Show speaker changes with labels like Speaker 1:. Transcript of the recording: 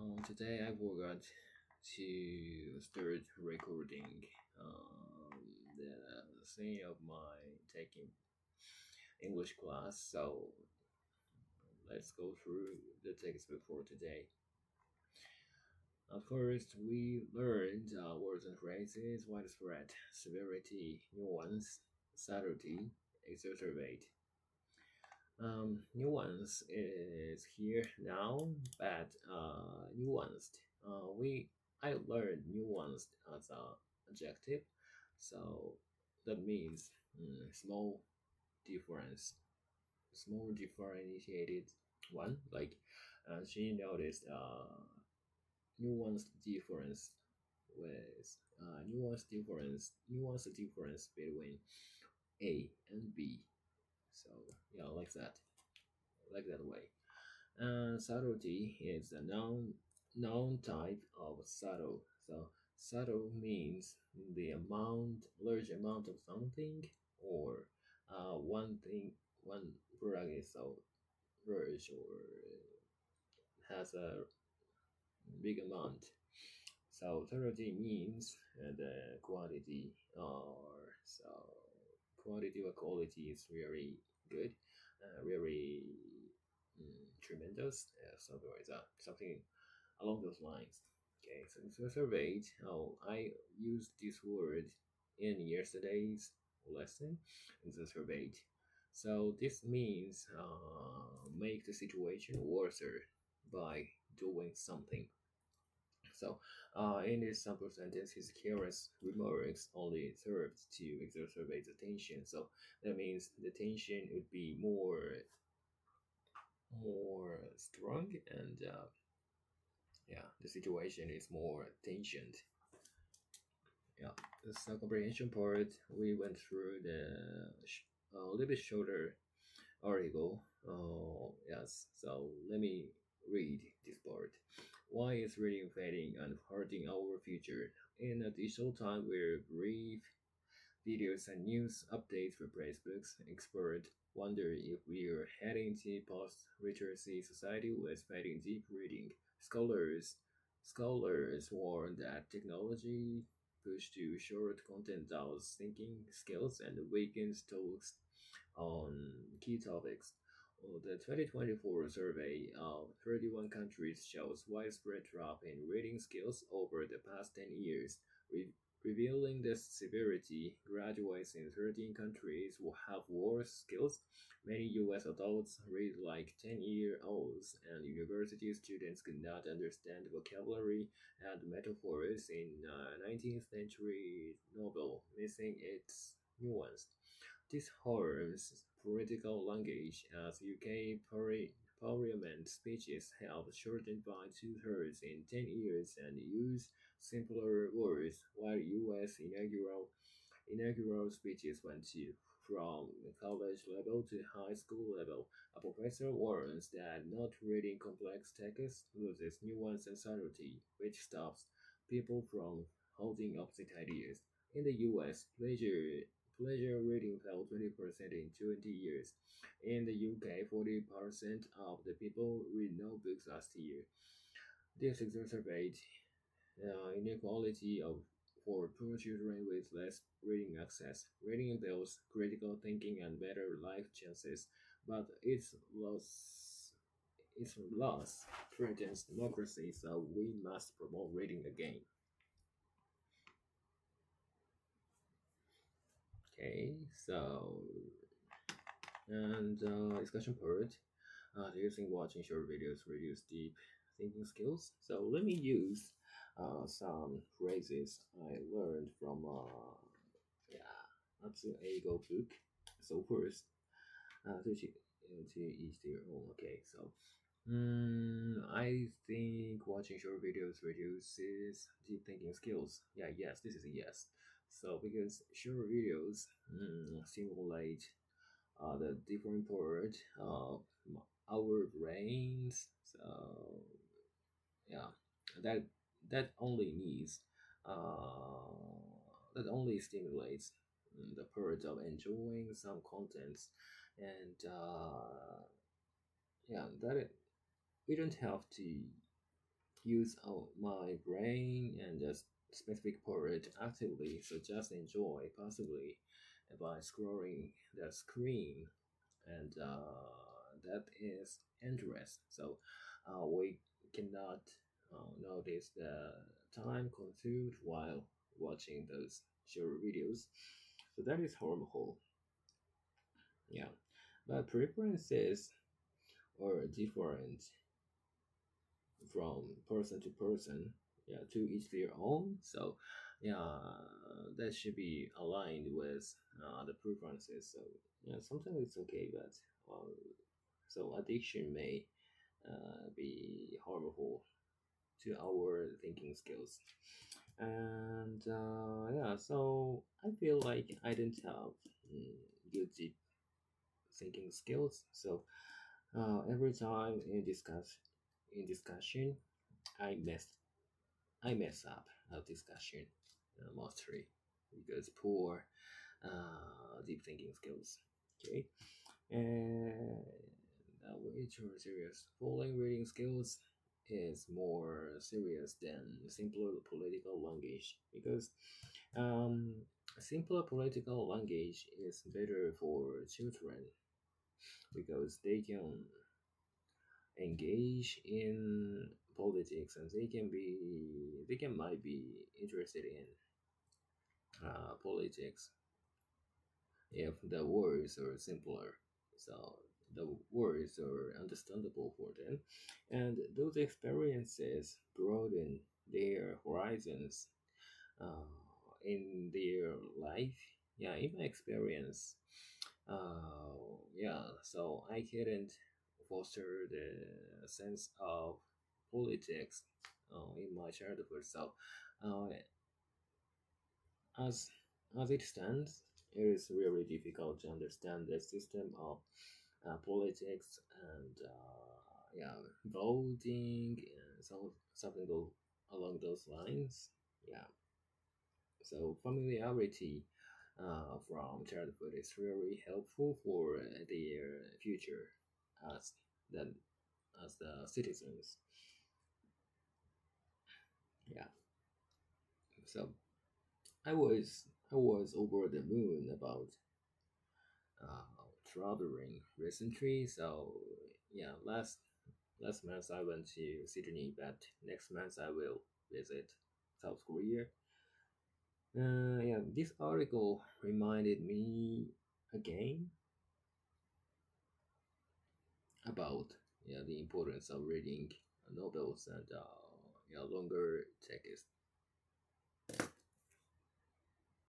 Speaker 1: Today I forgot to start recording the thing of my taking English class, so let's go through the textbook for today. First, we learned words and phrases, widespread, severity, nuance, subtlety, exacerbate. Nuance is here now, but nuanced. I learned nuanced as an adjective, so that means small difference, small differentiated one. Like she noticed nuanced difference with nuanced difference between A and B. So yeah, like that way. Subtlety is a noun type of subtle. So subtle means the large amount of something, or one product is so large or has a big amount. So subtlety means the quantity or quality is very good, very tremendous, something like that, something along those lines. Okay, so exacerbate. I used this word in yesterday's lesson. Exacerbate. So this means make the situation worse by doing something. So, in this sample sentence, his careless remarks only served to exacerbate the tension. So that means the tension would be more strong, and the situation is more tensioned. Yeah, the comprehension part, we went through the a little bit shorter article. Yes, so let me read this part. Why is reading fading and hurting our future? In a digital time where brief videos and news updates replace books, experts wonder if we're heading to post-literacy society with fading deep reading. Scholars warn that technology push to short content dulls thinking skills and weakens talks on key topics. The 2024 survey of 31 countries shows widespread drop in reading skills over the past 10 years, revealing the severity. Graduates in 13 countries will have worse skills. Many US adults read like 10-year-olds, and university students could not understand vocabulary and metaphors in 19th century novel, missing its nuance. This harms political language, as UK parliament speeches have shortened by two-thirds in 10 years and use simpler words, while US inaugural speeches went from college level to high school level. A professor warns that not reading complex texts loses nuance and subtlety, which stops people from holding opposite ideas. In the US, pleasure reading fell 20% in 20 years. In the UK, 40% of the people read no books last year. This exacerbates inequality for poor children with less reading access. Reading builds critical thinking and better life chances, but its loss threatens democracy, so we must promote reading again. Okay, so and discussion part. Do you think watching short videos reduce deep thinking skills? So let me use some phrases I learned from Natsu Eigo book. So first, to each their own. Okay, so I think watching short videos reduces deep thinking skills. Yeah, yes, this is a yes. So because short videos simulate the different part of our brains. So yeah, that that only needs that only stimulates the part of enjoying some contents, and we don't have to use my brain and the specific part actively, so just enjoy possibly by scrolling the screen, and that is interest. So we cannot notice the time consumed while watching those short videos. So that is harmful. Yeah, but preferences are different from person to person. Yeah, to each their own. So yeah, that should be aligned with the preferences. So yeah, sometimes it's okay, but so addiction may be harmful to our thinking skills. And yeah, so I feel like I don't have good deep thinking skills. So every time in discussion, I mess I mess up a discussion mostly because poor deep thinking skills. Okay, and which are serious. Falling reading skills is more serious than simpler political language because um, simpler political language is better for children because they can engage in politics and they might be interested in politics if the words are simpler. So the words are understandable for them, and those experiences broaden their horizons uh, in their life. Yeah, in my experience, yeah, so I couldn't foster the sense of politics in my childhood. So, uh, as as it stands, it is really difficult to understand the system of politics and yeah, voting and something along those lines. Yeah, so familiarity from childhood is really helpful for their future as the as the citizens. Yeah, so I was over the moon about traveling recently. So yeah, last month I went to Sydney, but next month I will visit South Korea. Yeah, this article reminded me again about yeah the importance of reading novels and yeah longer text.